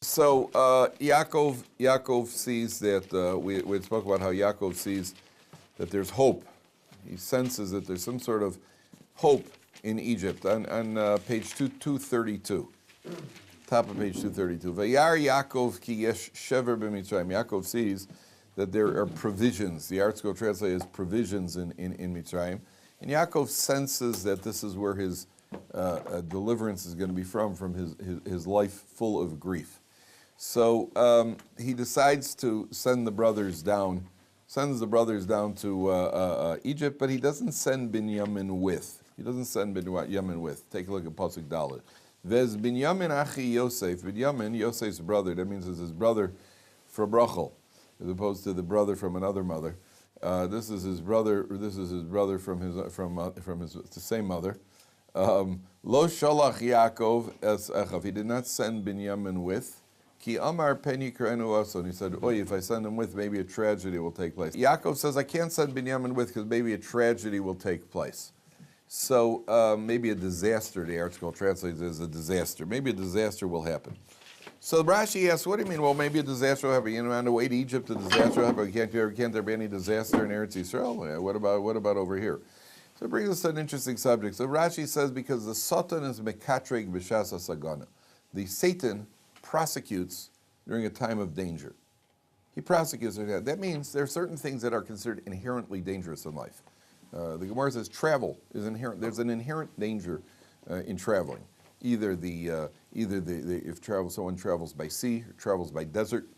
So Yaakov sees that, we spoke about how Yaakov sees that there's hope. He senses that there's some sort of hope in Egypt. On page 232, top of page 232. Vayar Yaakov ki yesh shever b'Mitzrayim. Yaakov sees that there are provisions. The ArtScroll translates as provisions in Mitzrayim. And Yaakov senses that this is where his deliverance is going to be from his life full of grief. So he decides to send the brothers down, sends the brothers down to Egypt, but he doesn't send Binyamin with. He doesn't send Binyamin with. Take a look at Pasuk Dalet. Vez Binyamin achi Yosef. Binyamin, Yosef's brother. That means it's his brother from Rachel, as opposed to the brother from another mother. This is his brother. This is his brother from the same mother. Lo shalach Yaakov es echav. He did not send Binyamin with. Ki amar pen yikrenu also. And he said, "Oy, if I send him with, maybe a tragedy will take place." Yaakov says, "I can't send Binyamin with because maybe a tragedy will take place." So maybe a disaster. The ArtScroll translates as a disaster. Maybe a disaster will happen. So Rashi asks, "What do you mean? Well, maybe a disaster will happen. You know, on the way to Egypt, a disaster will happen. Can't there be any disaster in Eretz Yisrael? Yeah, what about over here?" So it brings us to an interesting subject. So Rashi says, because the Satan is mekatreg b'shas hasagana. The Satan prosecutes during a time of danger. He prosecutes. That means there are certain things that are considered inherently dangerous in life. The Gemara says travel is inherent. There's an inherent danger in traveling. Either if someone travels by sea or travels by desert,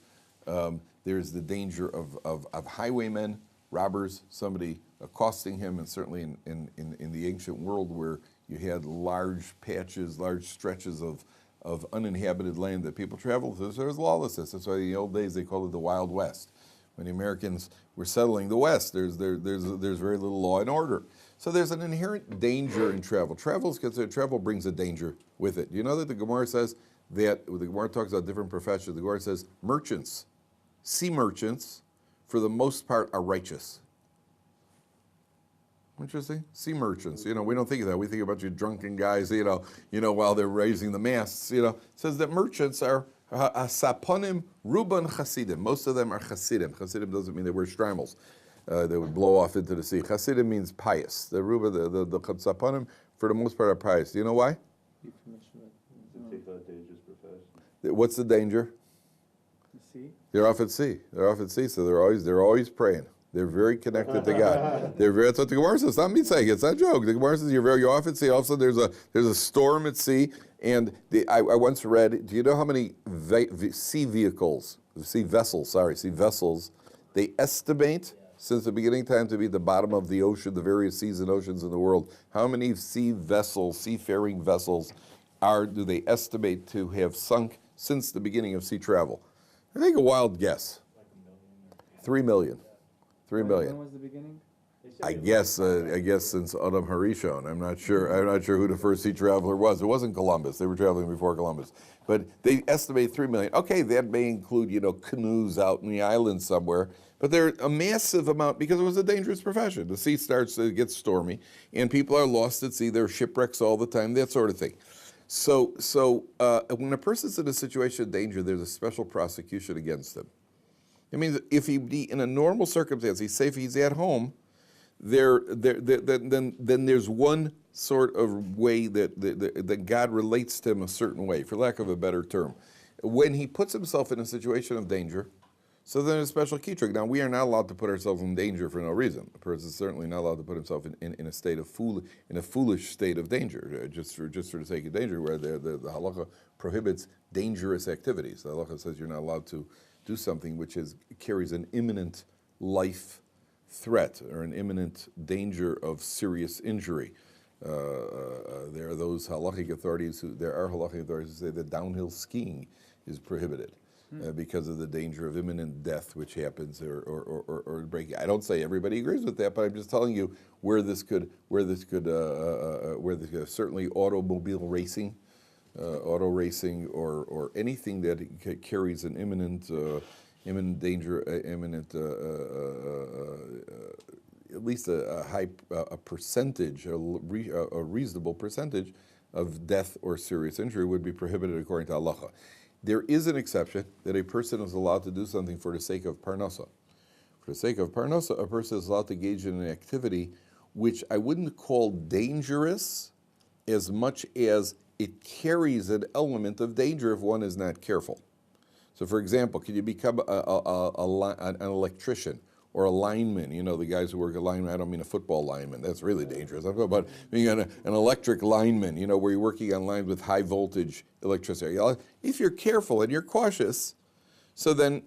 there's the danger of highwaymen, robbers, somebody accosting him, and certainly in the ancient world where you had large patches, large stretches of uninhabited land that people traveled through, so there was lawlessness. That's why in the old days they called it the Wild West. When the Americans were settling the West, there's very little law and order. So there's an inherent danger in travel. Travel brings a danger with it. You know that the Gemara says that, the Gemara talks about different professions. The Gemara says merchants, sea merchants, for the most part are righteous. Interesting. Sea merchants. You know, we don't think of that. We think about you drunken guys, you know, while they're raising the masts. You know, it says that merchants are saponim ruban chasidim. Most of them are chasidim. Chasidim doesn't mean they wear strimals. They would blow off into the sea. Chasidim means pious. The saponim, for the most part, are pious. Do you know why? What's the danger? The sea. They're off at sea. So they're always praying. They're very connected to God. That's what the Gemara says. It's not me saying it. It's not a joke. The Gemara says you're off at sea. Also, there's a storm at sea. And I once read. Do you know how many sea vessels they estimate since the beginning of time to be at the bottom of the ocean, the various seas and oceans in the world? How many seafaring vessels do they estimate to have sunk since the beginning of sea travel? I think a wild guess. Like 1 million. 3 million. 3 million. When was the beginning? I guess since Adam Harishon. I'm not sure who the first sea traveler was. It wasn't Columbus. They were traveling before Columbus. But they estimate 3 million. Okay, that may include, canoes out in the island somewhere. But they're a massive amount because it was a dangerous profession. The sea it gets stormy, and people are lost at sea. There are shipwrecks all the time, that sort of thing. So when a person's in a situation of danger, there's a special prosecution against them. It means if he in a normal circumstance, he's safe, he's at home, then there's one sort of way that God relates to him a certain way, for lack of a better term. When he puts himself in a situation of danger, so then a special key trick. Now, we are not allowed to put ourselves in danger for no reason. A person is certainly not allowed to put himself in a state of foolish state of danger, just for the sake of danger, where the halacha prohibits dangerous activities. The halacha says you're not allowed to do something which carries an imminent life threat or an imminent danger of serious injury. There are halachic authorities who say that downhill skiing is prohibited because of the danger of imminent death, which happens or breaking. I don't say everybody agrees with that, but I'm just telling you where this could certainly automobile racing. Auto racing or anything that carries an imminent danger, at least a percentage, a reasonable percentage of death or serious injury would be prohibited according to halacha. There is an exception that a person is allowed to do something for the sake of parnasa. For the sake of parnasa, a person is allowed to engage in an activity which I wouldn't call dangerous as much as it carries an element of danger if one is not careful. So, for example, can you become an electrician or a lineman? You know, the guys who work a lineman, I don't mean a football lineman. That's really dangerous. I'm talking about being an electric lineman, you know, where you're working on lines with high voltage electricity. If you're careful and you're cautious, so then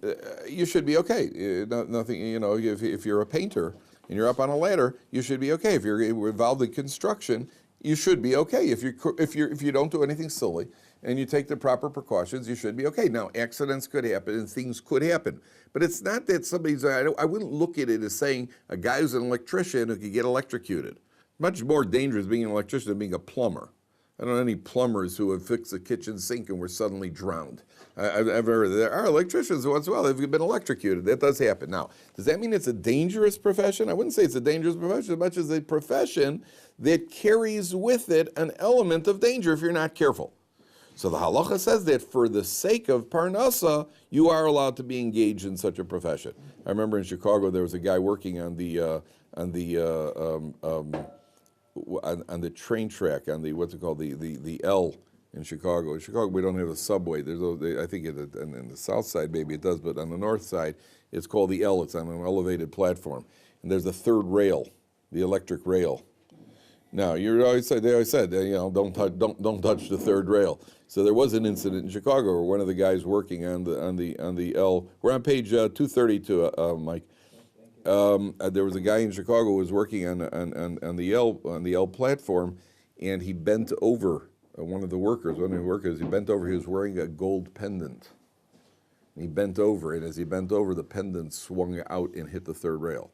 you should be okay. Nothing, you know, if you're a painter and you're up on a ladder, you should be okay. If you're involved in construction, you should be okay. If you don't do anything silly and you take the proper precautions, you should be okay. Now, accidents could happen and things could happen, but it's not that somebody's. I wouldn't look at it as saying a guy who's an electrician who could get electrocuted. Much more dangerous being an electrician than being a plumber. I don't know any plumbers who have fixed the kitchen sink and were suddenly drowned. There are electricians who once in a while they've been electrocuted. That does happen. Now, does that mean it's a dangerous profession? I wouldn't say it's a dangerous profession as much as a profession that carries with it an element of danger if you're not careful. So the halacha says that for the sake of parnasa, you are allowed to be engaged in such a profession. I remember in Chicago there was a guy working on the train track, on the what's it called, the L in Chicago. In Chicago, we don't have a subway. I think in the south side maybe it does, but on the north side, it's called the L. It's on an elevated platform, and there's a third rail, the electric rail. Now they always said, you know, don't touch the third rail. So there was an incident in Chicago where one of the guys working on the L. We're on page 232, Mike. There was a guy in Chicago who was working on the L platform, and he bent over. One of the workers, he bent over. He was wearing a gold pendant. And he bent over, and as he bent over, the pendant swung out and hit the third rail.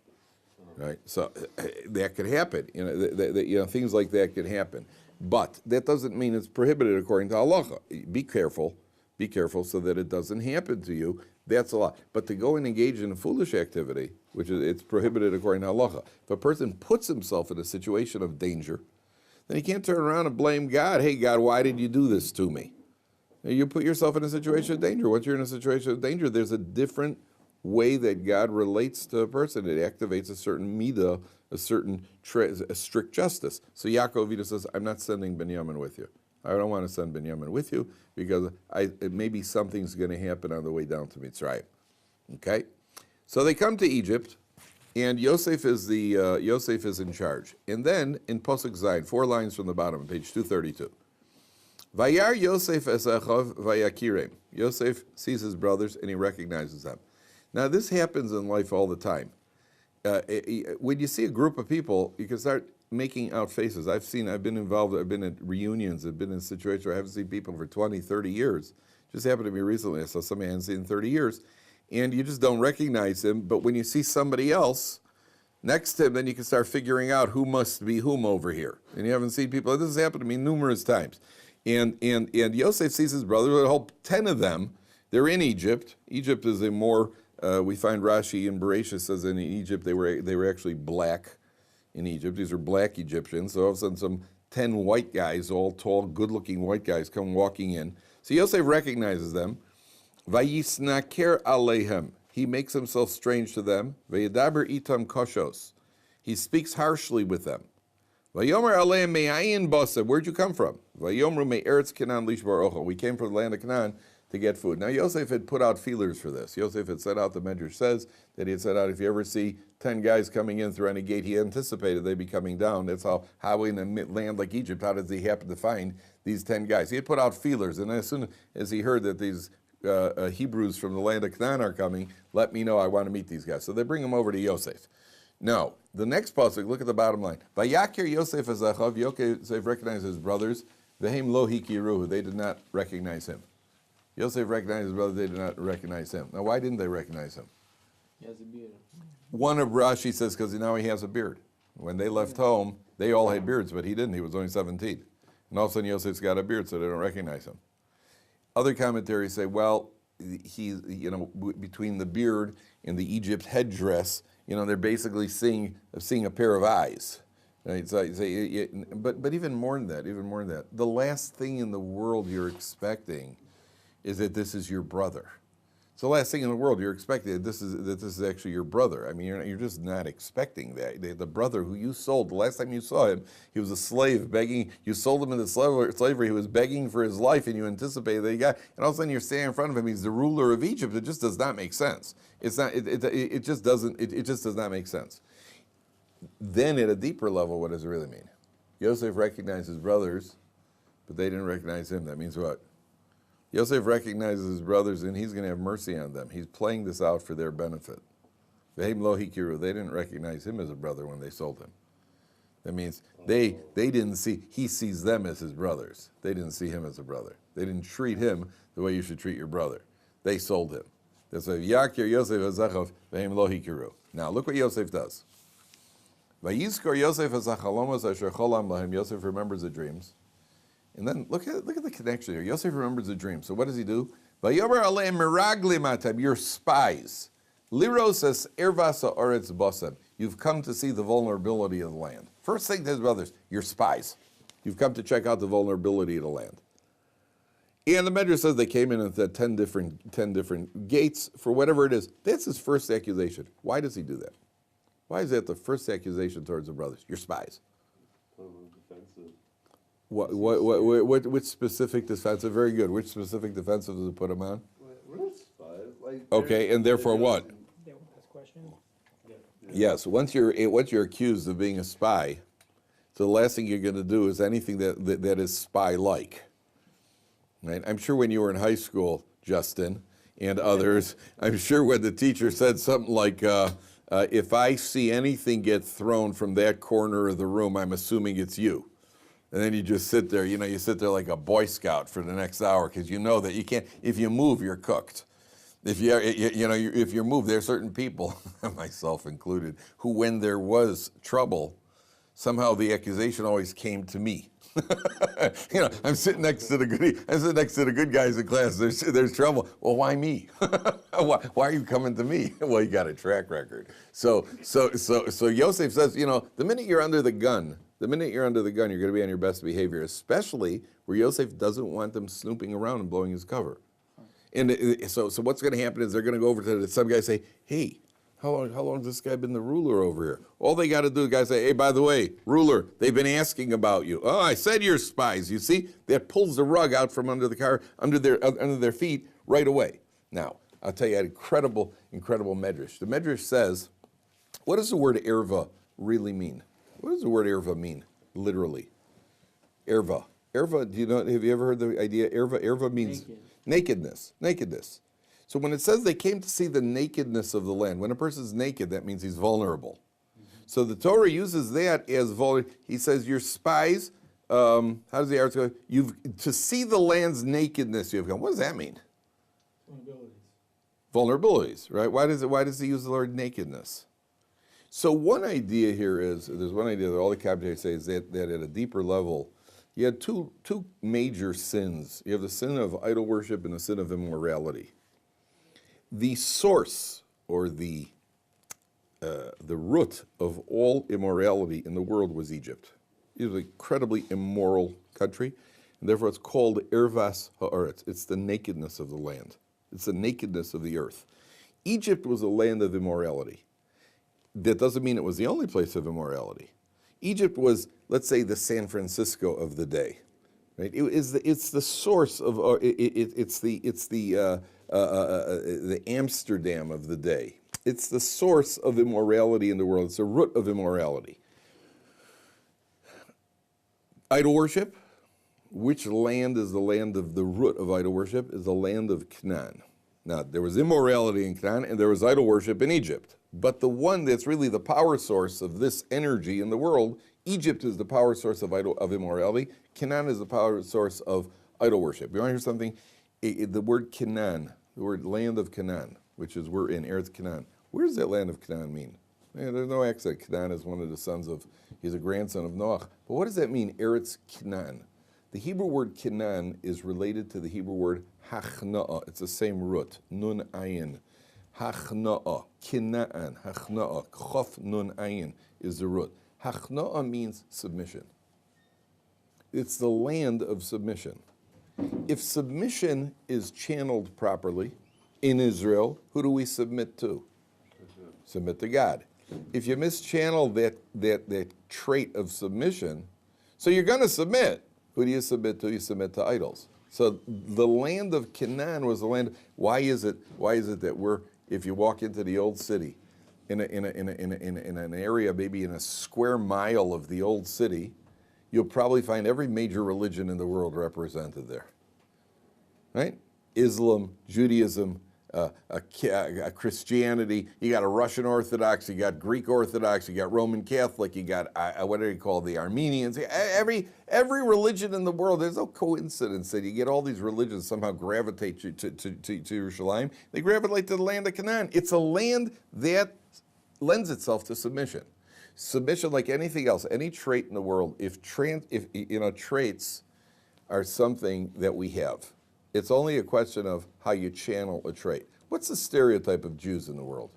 Right, so that could happen. You know, things like that could happen. But that doesn't mean it's prohibited according to halacha. Be careful so that it doesn't happen to you. That's a lot. But to go and engage in a foolish activity, which is it's prohibited according to halacha. If a person puts himself in a situation of danger, then he can't turn around and blame God. Hey, God, why did you do this to me? You put yourself in a situation of danger. Once you're in a situation of danger, there's a different way that God relates to a person. It activates a certain midah, a strict justice. So Yaakov says, I'm not sending Binyamin with you. I don't want to send Binyamin with you because maybe something's going to happen on the way down to Mitzrayim. Okay? So they come to Egypt, and Yosef is in charge. And then in Posuk Zayin, 4 lines from the bottom, page 232. Vayar Yosef es Achav vayakirem. Yosef sees his brothers and he recognizes them. Now this happens in life all the time. When you see a group of people, you can start making out faces. I've been involved, I've been at reunions, I've been in situations where I haven't seen people for 20, 30 years. Just happened to me recently. I saw somebody I hadn't seen in 30 years. And you just don't recognize him. But when you see somebody else next to him, then you can start figuring out who must be whom over here. And you haven't seen people. This has happened to me numerous times. And Yosef sees his brother, a whole 10 of them. They're in Egypt. Egypt is a more, we find Rashi in Bereshit says in Egypt they were actually black in Egypt. These are black Egyptians. So all of a sudden some 10 white guys, all tall, good-looking white guys, come walking in. So Yosef recognizes them. Vayisnaker alehem. He makes himself strange to them. Vayedaber itam koshos. He speaks harshly with them. Vayomer alehem me'ayin basa. Where'd you come from? Vayomru me'eretz Canaan lishbar ocho. We came from the land of Canaan to get food. Now Yosef had put out feelers for this. Yosef had set out, the Medrash says, that he had set out, if you ever see 10 guys coming in through any gate, he anticipated they'd be coming down. That's how in a land like Egypt, how does he happen to find these 10 guys? He had put out feelers, and as soon as he heard that these Hebrews from the land of Canaan are coming, let me know, I want to meet these guys. So they bring him over to Yosef. Now, the next pasuk, look at the bottom line. Vayakir Yosef as Achav, Yosef recognized his brothers, Vehem lo hikiruhu, they did not recognize him. Yosef recognized his brothers, they did not recognize him. Now, why didn't they recognize him? He has a beard. One of Rashi says, because now he has a beard. When they left home, they all had beards, but he didn't. He was only 17. And all of a sudden, Yosef's got a beard, so they don't recognize him. Other commentaries say, well, he's, between the beard and the Egypt headdress, they're basically seeing a pair of eyes. Right? But even more than that, the last thing in the world you're expecting is that this is your brother. It's the last thing in the world you're expecting, that this is actually your brother. I mean, you're just not expecting that. The brother who you sold, the last time you saw him, he was a slave begging, you sold him into slavery, he was begging for his life, and you anticipated that he got, and all of a sudden you're standing in front of him, he's the ruler of Egypt. It just does not make sense. It just does not make sense. Then at a deeper level, what does it really mean? Yosef recognized his brothers, but they didn't recognize him. That means what? Yosef recognizes his brothers, and he's going to have mercy on them. He's playing this out for their benefit. Vehem lo hikiru. They didn't recognize him as a brother when they sold him. That means they didn't see, he sees them as his brothers. They didn't see him as a brother. They didn't treat him the way you should treat your brother. They sold him. They said, Yakir Yosef Azachov, vehem lo hikiru. Now look what Yosef does. Vayizkor Yosef Azachalomos asher cholam lahem. Yosef remembers the dreams. And then look at the connection here. Yosef remembers the dream. So what does he do? Vayomer aleim meragli matam. You're spies. Liros es ervasa oretz bosem. You've come to see the vulnerability of the land. First thing to his brothers, you're spies. You've come to check out the vulnerability of the land. And the Medrash says they came in at the 10 different gates for whatever it is. That's his first accusation. Why does he do that? Why is that the first accusation towards the brothers? You're spies. Defensive. Which specific defensive? Very good. Which specific defensive does it put him on? We're not spies. Like, Okay, and therefore what? Last question. Yes, once you're accused of being a spy, so the last thing you're going to do is anything that is spy-like. Right? I'm sure when you were in high school, Justin, and others, I'm sure when the teacher said something like, if I see anything get thrown from that corner of the room, I'm assuming it's you. And then you just sit there, you sit there like a Boy Scout for the next hour because you know that you can't, if you move, you're cooked. If you move, there are certain people, myself included, who when there was trouble, somehow the accusation always came to me. I'm sitting next to the good guys in class. There's trouble. Well, why me? Why are you coming to me? Well, you got a track record. So Yosef says, the minute you're under the gun, you're going to be on your best behavior, especially where Yosef doesn't want them snooping around and blowing his cover. And so what's going to happen is they're going to go over to some guy and say, hey, how long has this guy been the ruler over here? All they got to do, the guy say, hey, by the way, ruler, they've been asking about you. Oh, I said you're spies. You see, that pulls the rug out from under the car, under their feet right away. Now, I'll tell you, an incredible medrash. The medrash says, what does the word erva really mean? What does the word erva mean, literally? Erva. Erva, have you ever heard the idea? Erva means nakedness. So when it says they came to see the nakedness of the land, when a person's naked, that means he's vulnerable. So the Torah uses that as vulnerable. He says, you're spies. How does the article go? To see the land's nakedness, you have come. What does that mean? Vulnerabilities, right? Why does he use the word nakedness? So one idea here is, there's one idea that all the commentators say is that at a deeper level, you had two major sins. You have the sin of idol worship and the sin of immorality. The source, or the root of all immorality in the world was Egypt. It was an incredibly immoral country, and therefore it's called Ervas Haaretz. It's the nakedness of the land. It's the nakedness of the earth. Egypt was a land of immorality. That doesn't mean it was the only place of immorality. Egypt was, let's say, the San Francisco of the day. Right? It's the source of it's the Amsterdam of the day. It's the source of immorality in the world. It's the root of immorality. Idol worship. Which land is the land of the root of idol worship? Is the land of Canaan. Now, there was immorality in Canaan and there was idol worship in Egypt. But the one that's really the power source of this energy in the world, Egypt is the power source of immorality. Canaan is the power source of idol worship. You want to hear something? The word Canaan, the word land of Canaan, which is we're in Eretz Canaan. Where does that land of Canaan mean? There's no accent. Canaan is one of the sons of, he's a grandson of Noach. But what does that mean, Eretz Canaan? The Hebrew word Canaan is related to the Hebrew word Hachna'ah. It's the same root, Nun Ayin. Hachna'ah, Kina'an, Hachna'ah, Chof Nun Ayin is the root. Hachna'ah means submission. It's the land of submission. If submission is channeled properly in Israel, who do we submit to? Submit to God. If you mischannel that trait of submission, so you're going to submit. Who do you submit to? You submit to idols. So the land of Canaan was the land. Why is it that if you walk into the old city, in an area, maybe in a square mile of the old city, you'll probably find every major religion in the world represented there. Right? Islam, Judaism, Christianity. You got a Russian Orthodox, you got Greek Orthodox, you got Roman Catholic, you got what do you call the Armenians? Every religion in the world. There's no coincidence that you get all these religions somehow gravitate to Jerusalem. They gravitate to the land of Canaan. It's a land that lends itself to submission. Submission, like anything else, any trait in the world, if traits are something that we have. It's only a question of how you channel a trait. What's the stereotype of Jews in the world?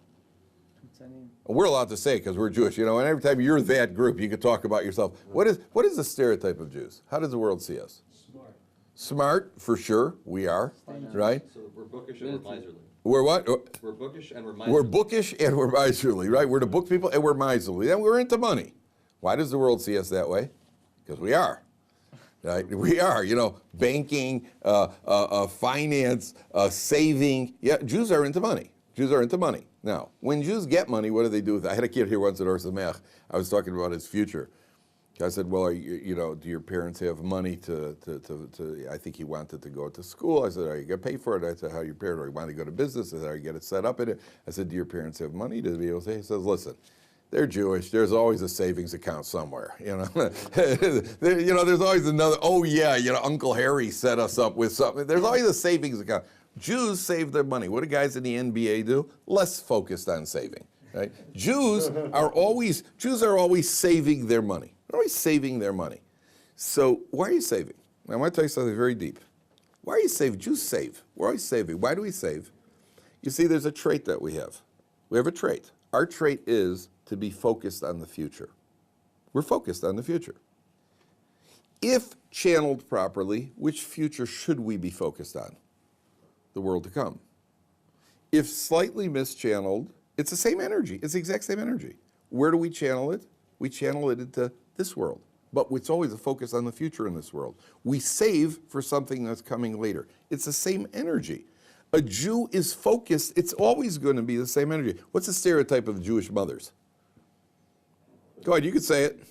We're allowed to say because we're Jewish, and every time you're that group, you can talk about yourself. What is the stereotype of Jews? How does the world see us? Smart. Smart, for sure, we are, right? So we're bookish and we're miserly. We're what? We're bookish and we're miserly. We're bookish and we're miserly, right? We're the book people and we're miserly. Then we're into money. Why does the world see us that way? Because we are. Right? We are, banking, finance, saving. Yeah, Jews are into money. Jews are into money. Now, when Jews get money, what do they do with it? I had a kid here once at Or Samech. I was talking about his future. I said, well, do your parents have money to I think he wanted to go to school. I said, are you going to pay for it? I said, how are your parents? Are you want to go to business? I said, are you get it set up in it? I said, do your parents have money to be able to say? He says, listen, they're Jewish. There's always a savings account somewhere, There's always another, Uncle Harry set us up with something. There's always a savings account. Jews save their money. What do guys in the NBA do? Less focused on saving, right? Jews are always saving their money. They're always saving their money. So why are you saving? Now, I want to tell you something very deep. Why are you saving? Jews save. We're always saving. Why do we save? You see, there's a trait that we have. We have a trait. Our trait is to be focused on the future. We're focused on the future. If channeled properly, which future should we be focused on? The world to come. If slightly mischanneled, it's the same energy. It's the exact same energy. Where do we channel it? We channel it into this world. But it's always a focus on the future in this world. We save for something that's coming later. It's the same energy. A Jew is focused. It's always going to be the same energy. What's the stereotype of Jewish mothers? Go ahead, you could say it.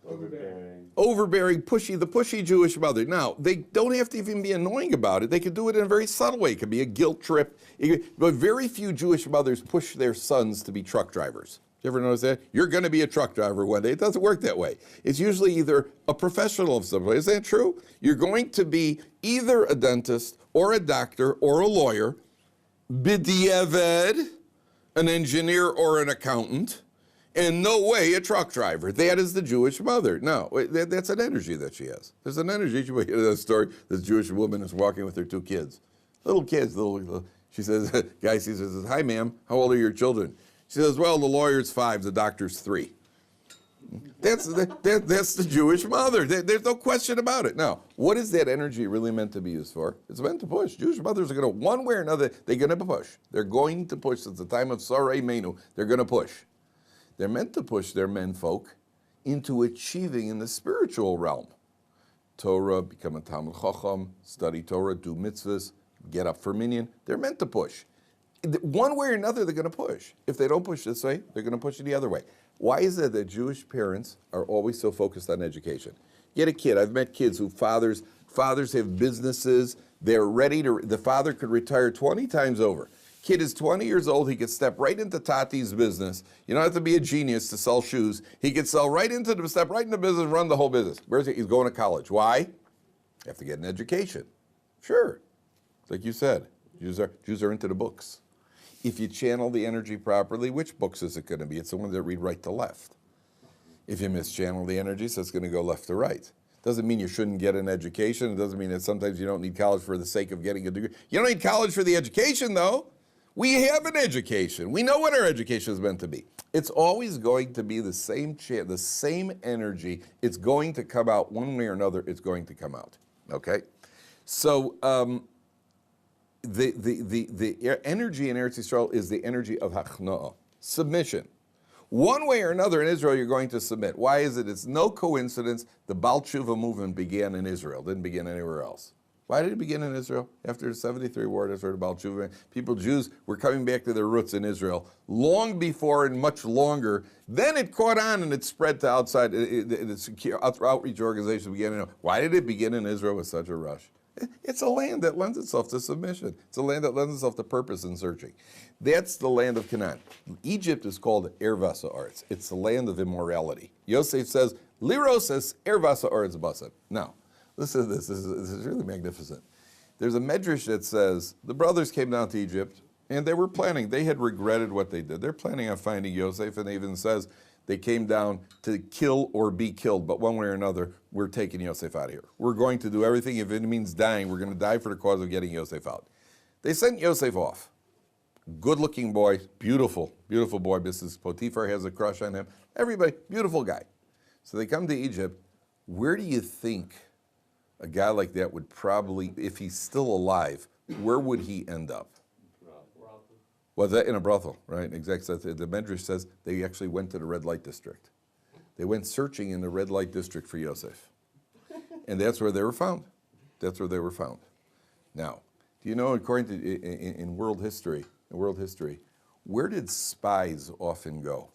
Overbearing. Overbearing, pushy, the pushy Jewish mother. Now, they don't have to even be annoying about it. They could do it in a very subtle way. It could be a guilt trip. But very few Jewish mothers push their sons to be truck drivers. You ever notice that? You're going to be a truck driver one day. It doesn't work that way. It's usually either a professional of some way. Is that true? You're going to be either a dentist or a doctor or a lawyer, b'diavad, an engineer or an accountant, and no way a truck driver. That is the Jewish mother. No, that's an energy that she has. There's an energy. You hear that story. This Jewish woman is walking with her two kids. Little kids. She says, guy sees her, says, hi, ma'am, how old are your children? She says, well, the lawyer's 5, the doctor's 3. That's the Jewish mother. There's no question about it. Now, what is that energy really meant to be used for? It's meant to push. Jewish mothers are going to, one way or another, they're going to push. They're going to push. Since the time of Sarai Menu, they're going to push. They're meant to push their menfolk into achieving in the spiritual realm. Torah, become a Talmud Chacham, study Torah, do mitzvahs, get up for minyan. They're meant to push. One way or another, they're going to push. If they don't push this way, they're going to push it the other way. Why is it that Jewish parents are always so focused on education? Get a kid. I've met kids who fathers have businesses. They're ready to, the father could retire 20 times over. Kid is 20 years old. He could step right into Tati's business. You don't have to be a genius to sell shoes. He could step right into business, run the whole business. Where's he? He's going to college. Why? You have to get an education. Sure. It's like you said, Jews are into the books. If you channel the energy properly, which books is it going to be? It's the ones that read right to left. If you mischannel the energy, so it's going to go left to right. Doesn't mean you shouldn't get an education. It doesn't mean that sometimes you don't need college for the sake of getting a degree. You don't need college for the education, though. We have an education. We know what our education is meant to be. It's always going to be the same energy. It's going to come out one way or another. It's going to come out. Okay? So the energy in Eretz Yisrael is the energy of hachna'ah, submission. One way or another in Israel, you're going to submit. Why is it? It's no coincidence the Baal Tshuva movement began in Israel, didn't begin anywhere else. Why did it begin in Israel? After the 73 war, after the Baal Tshuva, Jews were coming back to their roots in Israel long before and much longer. Then it caught on and it spread to outside. The outreach organization began. Why did it begin in Israel with such a rush? It's a land that lends itself to submission. It's a land that lends itself to purpose and searching. That's the land of Canaan. Egypt is called Ervasa Arts. It's the land of immorality. Yosef says, Liroses Ervasa Arts Basad. Now, listen to this. This is really magnificent. There's a medrash that says the brothers came down to Egypt and they were planning. They had regretted what they did. They're planning on finding Yosef, and it even says they came down to kill or be killed, but one way or another, we're taking Yosef out of here. We're going to do everything. If it means dying, we're going to die for the cause of getting Yosef out. They sent Yosef off. Good-looking boy, beautiful, beautiful boy. Mrs. Potiphar has a crush on him. Everybody, beautiful guy. So they come to Egypt. Where do you think a guy like that would probably, if he's still alive, where would he end up? Well, that in a brothel, right? Exactly. The Medrash says they actually went to the red light district. They went searching in the red light district for Yosef. And that's where they were found. That's where they were found. Now, do you know, according to in world history, where did spies often go?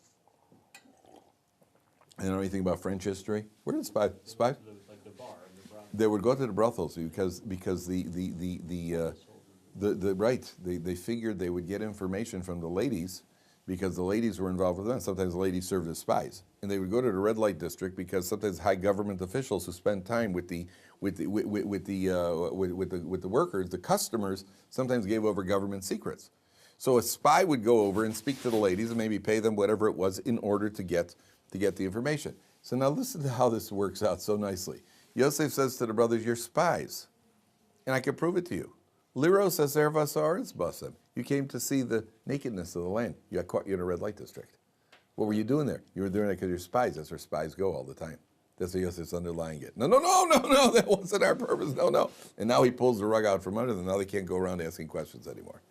You know anything about French history? Where did spies? Like the bar, They would go to the brothels because they figured they would get information from the ladies because the ladies were involved with them. Sometimes the ladies served as spies, and they would go to the red light district because sometimes high government officials who spend time with the workers, the customers, sometimes gave over government secrets. So a spy would go over and speak to the ladies and maybe pay them whatever it was in order to get the information. So now listen to how this works out so nicely. Yosef says to the brothers, "You're spies, and I can prove it to you. Liros aservas basem. You came to see the nakedness of the land. You got caught in a red light district. What were you doing there? You were doing it because you're spies. That's where spies go all the time. That's what Yosef's underlying it. No, that wasn't our purpose. No. And now he pulls the rug out from under them. Now they can't go around asking questions anymore.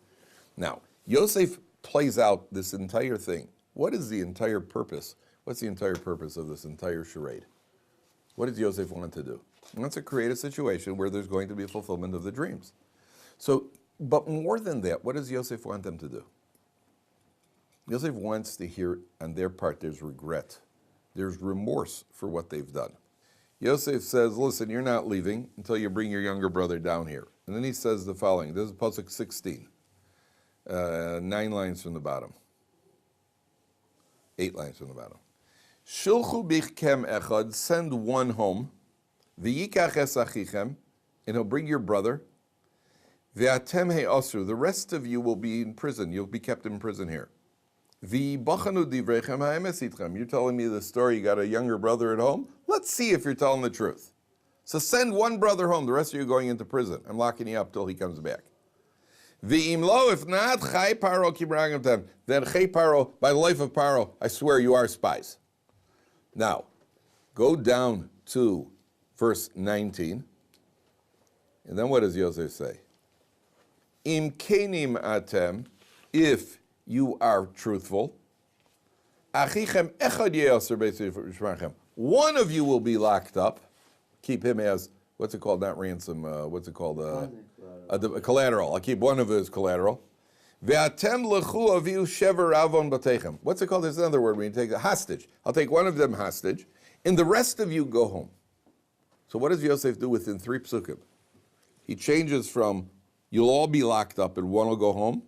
Now, Yosef plays out this entire thing. What is the entire purpose? What's the entire purpose of this entire charade? What does Yosef want to do? He wants to create a situation where there's going to be a fulfillment of the dreams. So, but more than that, what does Yosef want them to do? Yosef wants to hear on their part there's regret. There's remorse for what they've done. Yosef says, listen, you're not leaving until you bring your younger brother down here. And then he says the following. This is Pasuk 16. 9 lines from the bottom. 8 lines from the bottom. Shilchu bichkem echad, send one home. V'yikach es achichem, and he'll bring your brother. Ve'atem he'asru, the rest of you will be in prison. You'll be kept in prison here. V'yibachanu divrechem ha'emes itchem. You're telling me the story, you got a younger brother at home? Let's see if you're telling the truth. So send one brother home, the rest of you are going into prison. I'm locking you up till he comes back. V'im lo, if not, chai paro kibragim them. Then chai paro, by the life of Paro, I swear you are spies. Now, go down to verse 19, and then what does Yosef say? Im kenim atem, if you are truthful, achichem echad ye'aser b'tzivashmachem. One of you will be locked up. Keep him as, what's it called? Not ransom. What's it called? Collateral. I'll keep one of his collateral. Ve'atem lechu aviu shever avon batechem. What's it called? There's another word when you take a hostage. I'll take one of them hostage, and the rest of you go home. So what does Yosef do within 3 psukim? He changes from, you'll all be locked up and one will go home.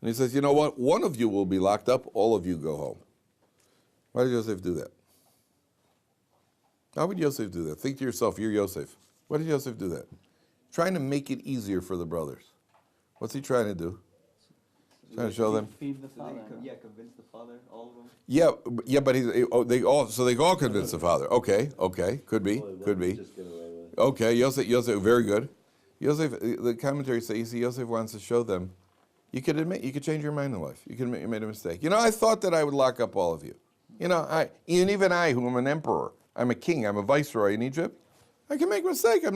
And he says, you know what? One of you will be locked up, all of you go home. Why did Yosef do that? How would Yosef do that? Think to yourself, you're Yosef. Why did Yosef do that? Trying to make it easier for the brothers. What's he trying to do? Trying to show them. Feed the father. Convince the father, all of them. Yeah, but they all convince the father. Okay, could be. Okay, Yosef, very good. Yosef, the commentaries say, you see, Yosef wants to show them, you could admit, you could change your mind in life. You could admit you made a mistake. You know, I thought that I would lock up all of you. You know, even I, who am an emperor, I'm a king, I'm a viceroy in Egypt. I can make a mistake. I'm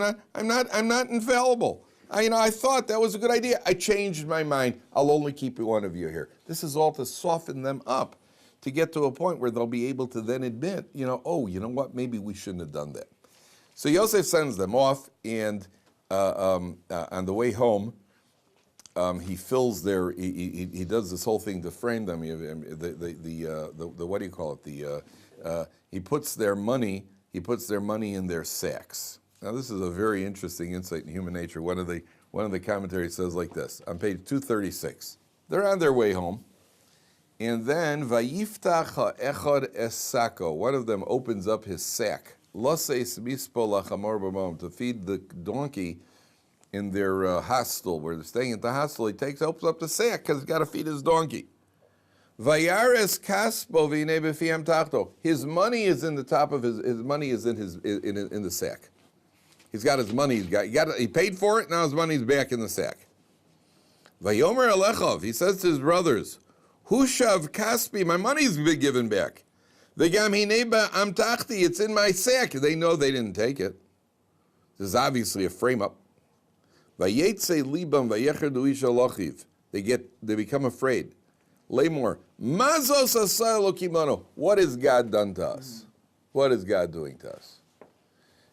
not infallible. I thought that was a good idea. I changed my mind. I'll only keep one of you here. This is all to soften them up, to get to a point where they'll be able to then admit, oh, you know what? Maybe we shouldn't have done that. So Yosef sends them off, and on the way home, he fills their. He does this whole thing to frame them. The what do you call it? He puts their money. He puts their money in their sacks. Now this is a very interesting insight in human nature. One of the commentaries says like this on page 236. They're on their way home, and then vayiftach ha'echad es sako. One of them opens up his sack. Laseis mispo lachamor b'mom, to feed the donkey in their hostel, where they're staying at the hostel. He opens up the sack because he's got to feed his donkey. Vayares kaspo v'inei b'fiam tachto. His money is in the top of his money is in the sack. He's got his money. He paid for it. Now his money's back in the sack. Vayomer Alechov. He says to his brothers, Hushav kaspi. My money's been given back. V'gam hineba amtachti. It's in my sack. They know they didn't take it. This is obviously a frame up. Vayetze libam vayecherdu isha lochiv. They become afraid. Lamor, mazos asaylo kimono. What has God done to us? What is God doing to us?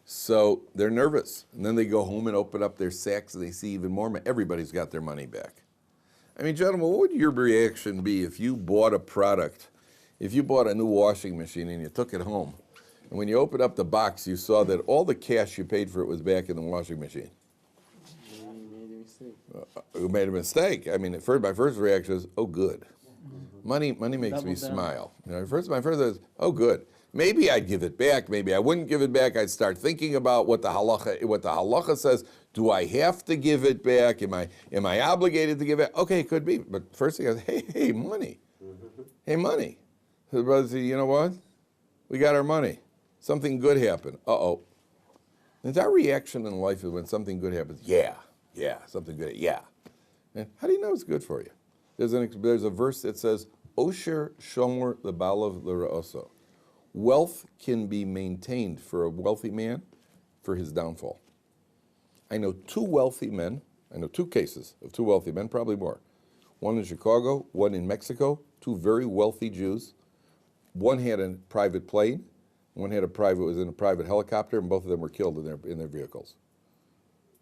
So they're nervous. And then they go home and open up their sacks and they see even more. Everybody's got their money back. I mean, gentlemen, what would your reaction be if you bought a product, if you bought a new washing machine and you took it home, and when you opened up the box, you saw that all the cash you paid for it was back in the washing machine? You made a mistake. I mean, my first reaction is, oh, good. Money makes me smile. My first is, oh, good. Maybe I'd give it back. Maybe I wouldn't give it back. I'd start thinking about what the halacha says. Do I have to give it back? Am I obligated to give it? Okay, it could be. But first thing is, hey, money. Hey, money. So the brother said, you know what? We got our money. Something good happened. Uh-oh. And our reaction in life is when something good happens, yeah, something good, yeah. And how do you know it's good for you? There's a verse that says, Osher shomer lebalav l'ra'oso. Wealth can be maintained for a wealthy man for his downfall. I know two cases of two wealthy men, probably more. One in Chicago, one in Mexico, two very wealthy Jews. One had a private plane, one was in a private helicopter, and both of them were killed in their vehicles.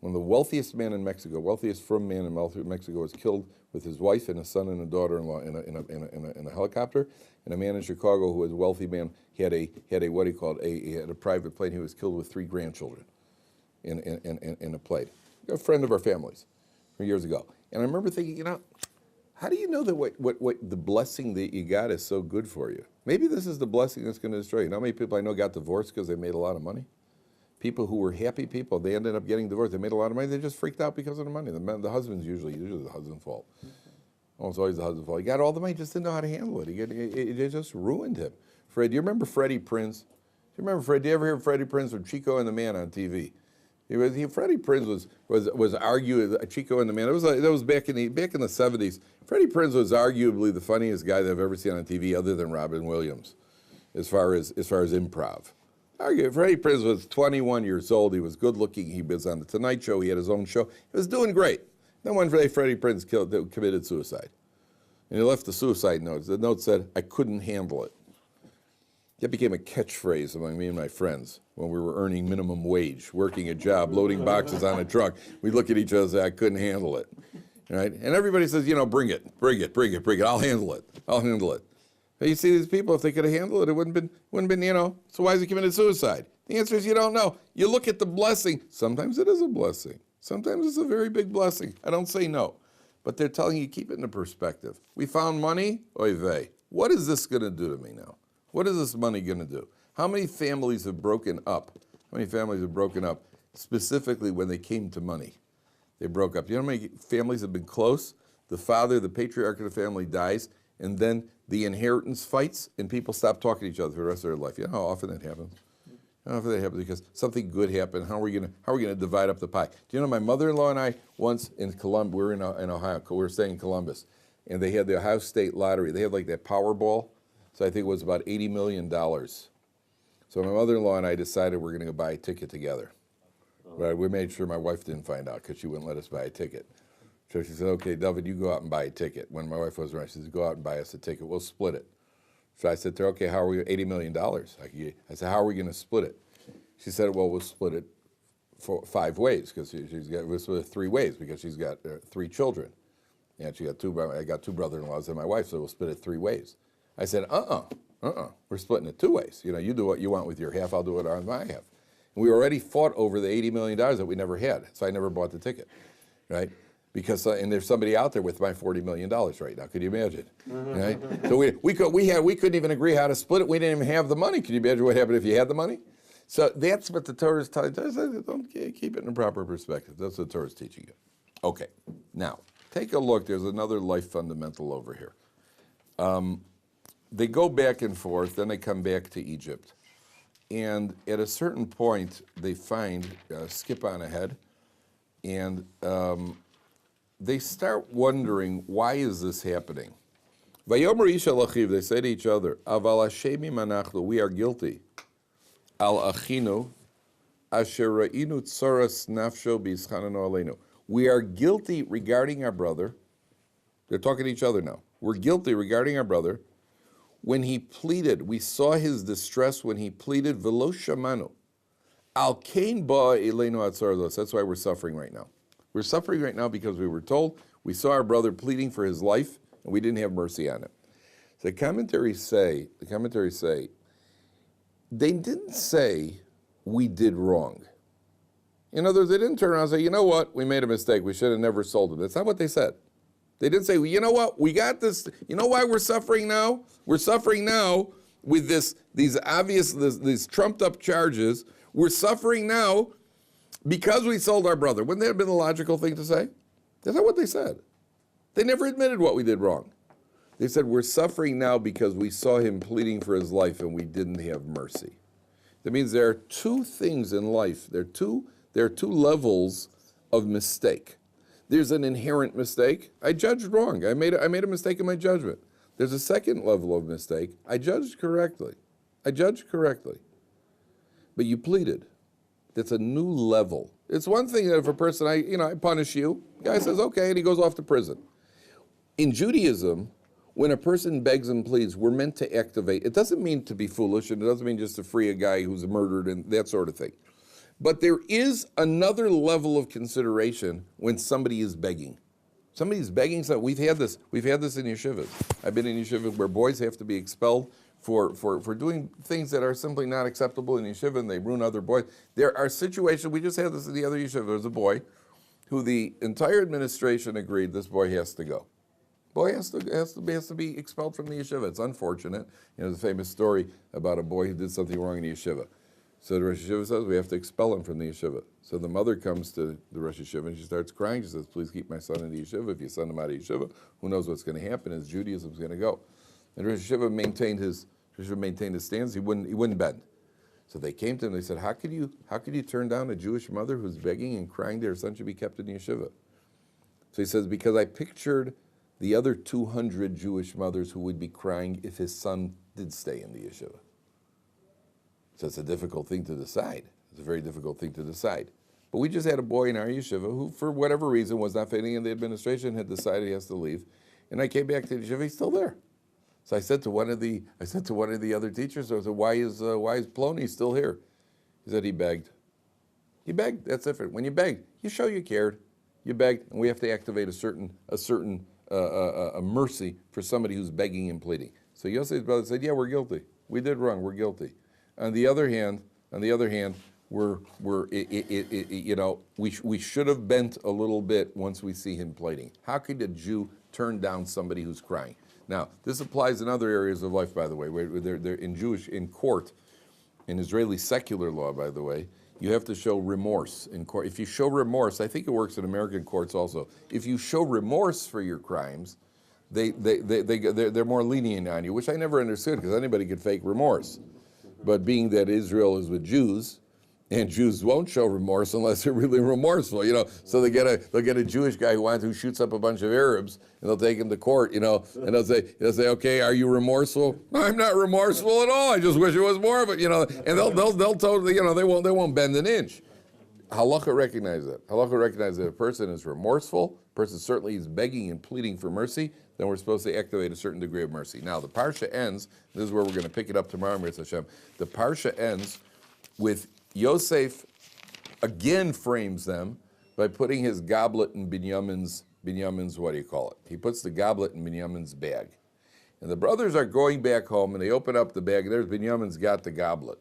One of the wealthiest man in Mexico, wealthiest from man in Mexico, was killed with his wife and a son and a daughter-in-law in a helicopter. And a man in Chicago who was a wealthy man, he had a private plane. He was killed with 3 grandchildren in a plane. A friend of our family's from years ago. And I remember thinking, how do you know that what the blessing that you got is so good for you? Maybe this is the blessing that's going to destroy you. You know how many people I know got divorced because they made a lot of money? People who were happy people, they ended up getting divorced. They made a lot of money. They just freaked out because of the money. The husband's usually the husband's fault. Almost always the husband's fault. He got all the money, just didn't know how to handle it. It just ruined him. Fred, do you remember Freddie Prinze? Do you remember Fred? Do you ever hear Freddie Prinze or Chico and the Man on TV? Freddie Prinze was arguing Chico and the Man. That was back in the 70s. Freddie Prinze was arguably the funniest guy that I've ever seen on TV, other than Robin Williams, as far as improv. Freddie Prinze was 21 years old. He was good looking. He was on the Tonight Show. He had his own show. He was doing great. Then one day, Freddie Prinze committed suicide, and he left the suicide note. The note said, "I couldn't handle it." That became a catchphrase among me and my friends when we were earning minimum wage, working a job, loading boxes on a truck. We'd look at each other and say, I couldn't handle it. Right? And everybody says, bring it. I'll handle it. But you see these people, if they could have handled it, it wouldn't been, so why has he committed suicide? The answer is you don't know. You look at the blessing. Sometimes it is a blessing. Sometimes it's a very big blessing. I don't say no. But they're telling you, keep it into perspective. We found money, oy vey. What is this going to do to me now? What is this money going to do? How many families have broken up? Specifically when they came to money? They broke up. You know how many families have been close? The father, the patriarch of the family dies, and then the inheritance fights, and people stop talking to each other for the rest of their life. You know how often that happens? Because something good happened. How are we going to divide up the pie? Do you know my mother-in-law and I once in Columbus, we were in Ohio, we were staying in Columbus, and they had the Ohio State lottery. They had like that Powerball. So I think it was about $80 million. So my mother-in-law and I decided we're going to go buy a ticket together. Right? We made sure my wife didn't find out because she wouldn't let us buy a ticket. So she said, okay, David, you go out and buy a ticket. When my wife was around, she said, go out and buy us a ticket. We'll split it. So I said to her, okay, how are we, $80 million. I said, how are we going to split it? She said, well, we'll split it for 5 ways because we'll split it 3 ways because she's got 3 children. And she got I got 2 brother-in-laws and my wife, so we'll split it 3 ways. I said, we're splitting it 2 ways. You know, you do what you want with your half, I'll do what on my half. And we already fought over the $80 million that we never had, so I never bought the ticket, right? Because and there's somebody out there with my $40 million right now. Could you imagine? Right? So we couldn't even agree how to split it. We didn't even have the money. Can you imagine what happened if you had the money? So that's what the Torah is telling us. Don't keep it in a proper perspective. That's what the Torah is teaching you. Okay, now take a look. There's another life fundamental over here. They go back and forth, then they come back to Egypt. And at a certain point, they find, skip on ahead, and they start wondering, why is this happening? Vayomer ish al achiv, they say to each other, Aval Hashemim anachnu, we are guilty. Al achinu, asher ra'inu tzoras nafsho b'yischananu aleinu. We are guilty regarding our brother. They're talking to each other now. We're guilty regarding our brother. When he pleaded, we saw his distress when he pleaded, velo shamanu. Al kain ba eleinu atzardos. That's why we're suffering right now. We're suffering right now because we were told, we saw our brother pleading for his life, and we didn't have mercy on him. So the commentaries say, they didn't say we did wrong. In other words, they didn't turn around and say, you know what, we made a mistake, we should have never sold him. That's not what they said. They didn't say, well, you know what, we got this, you know why we're suffering now? We're suffering now with these trumped up charges. We're suffering now because we sold our brother. Wouldn't that have been a logical thing to say? That's not what they said. They never admitted what we did wrong. They said, we're suffering now because we saw him pleading for his life and we didn't have mercy. That means there are 2 things in life. There are two levels of mistake. There's an inherent mistake. I judged wrong. I made a mistake in my judgment. There's a second level of mistake. I judged correctly. But you pleaded. That's a new level. It's one thing that if a person, I punish you, the guy says, okay, and he goes off to prison. In Judaism, when a person begs and pleads, we're meant to activate. It doesn't mean to be foolish, and it doesn't mean just to free a guy who's murdered and that sort of thing. But there is another level of consideration when somebody is begging. Somebody's begging, so we've had this in yeshivas. I've been in yeshivas where boys have to be expelled for doing things that are simply not acceptable in yeshiva, and they ruin other boys. There are situations, we just had this in the other yeshiva, there was a boy who the entire administration agreed this boy has to go. Boy has to be expelled from the yeshiva. It's unfortunate. There's a famous story about a boy who did something wrong in the yeshiva. So the Rosh Yeshiva says, we have to expel him from the yeshiva. So the mother comes to the Rosh Yeshiva and she starts crying. She says, please keep my son in the yeshiva. If you send him out of yeshiva, who knows what's going to happen? His Judaism is going to go. And Rosh Yeshiva maintained his stance. He wouldn't bend. So they came to him and they said, how could you turn down a Jewish mother who's begging and crying that her son should be kept in the yeshiva? So he says, because I pictured the other 200 Jewish mothers who would be crying if his son did stay in the yeshiva. So it's a difficult thing to decide. It's a very difficult thing to decide. But we just had a boy in our yeshiva who, for whatever reason, was not fitting in the administration, had decided he has to leave. And I came back to the yeshiva, he's still there. So I said to one of the other teachers, I said, why is Plony still here? He said he begged. He begged, that's different. When you beg, you show you cared. You begged, and we have to activate a certain mercy for somebody who's begging and pleading. So Yosef's brother said, yeah, we're guilty. We did wrong, we're guilty. On the other hand, we should have bent a little bit once we see him pleading. How could a Jew turn down somebody who's crying? Now, this applies in other areas of life, by the way. They're in court, in Israeli secular law, by the way, you have to show remorse in court. If you show remorse, I think it works in American courts also. If you show remorse for your crimes, they're more lenient on you, which I never understood because anybody could fake remorse. But being that Israel is with Jews, and Jews won't show remorse unless they're really remorseful, So they'll get a Jewish guy who shoots up a bunch of Arabs, and they'll take him to court, and they'll say, okay, are you remorseful? No, I'm not remorseful at all. I just wish it was more of it, And they'll totally, they won't bend an inch. Halacha recognizes that. Halacha recognizes that if a person is remorseful, a person certainly is begging and pleading for mercy, then we're supposed to activate a certain degree of mercy. Now, the Parsha ends, this is where we're going to pick it up tomorrow, Mirz Hashem. The Parsha ends with Yosef again frames them by putting his goblet in Binyamin's, what do you call it? He puts the goblet in Binyamin's bag. And the brothers are going back home, and they open up the bag, and there's Binyamin's got the goblet.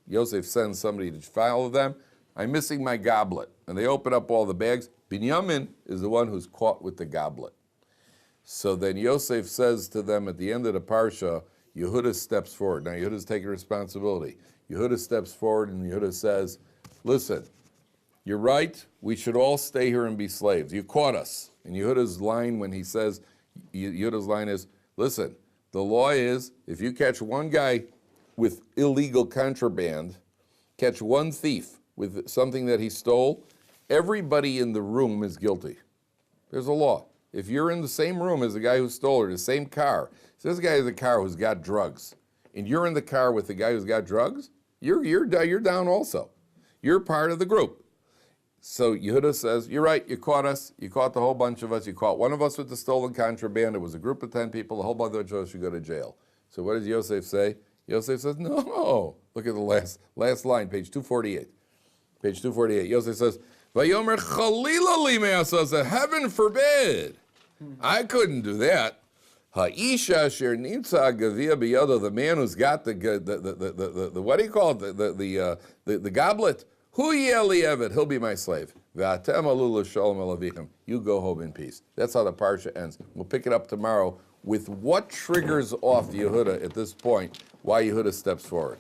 Yosef sends somebody to follow them. I'm missing my goblet. And they open up all the bags. Binyamin is the one who's caught with the goblet. So then Yosef says to them at the end of the Parsha, Yehuda steps forward. Now Yehuda's taking responsibility. Yehuda steps forward and Yehuda says, listen, you're right, we should all stay here and be slaves. You caught us. And Yehuda's line when he says, Yehuda's line is, listen, the law is if you catch one guy with illegal contraband, catch one thief with something that he stole, everybody in the room is guilty. There's a law. If you're in the same room as the guy who stole or the same car, so this guy has a car who's got drugs, and you're in the car with the guy who's got drugs, you're down also. You're part of the group. So Yehuda says, you're right, you caught us, you caught the whole bunch of us, you caught one of us with the stolen contraband, it was a group of 10 people, the whole bunch of us should go to jail. So what does Yosef say? Yosef says, no. Look at the last line, page 248. Page 248, Yosef says, Vayomer chalila li me'asasa, heaven forbid. I couldn't do that. Ha'isha asher nimtza gavia biyado, the man who's got the what do you call it, the goblet, hu yeli evet, he'll be my slave. V'atem alu l'shalom elavichem, you go home in peace. That's how the Parsha ends. We'll pick it up tomorrow with what triggers off Yehuda at this point, why Yehuda steps forward.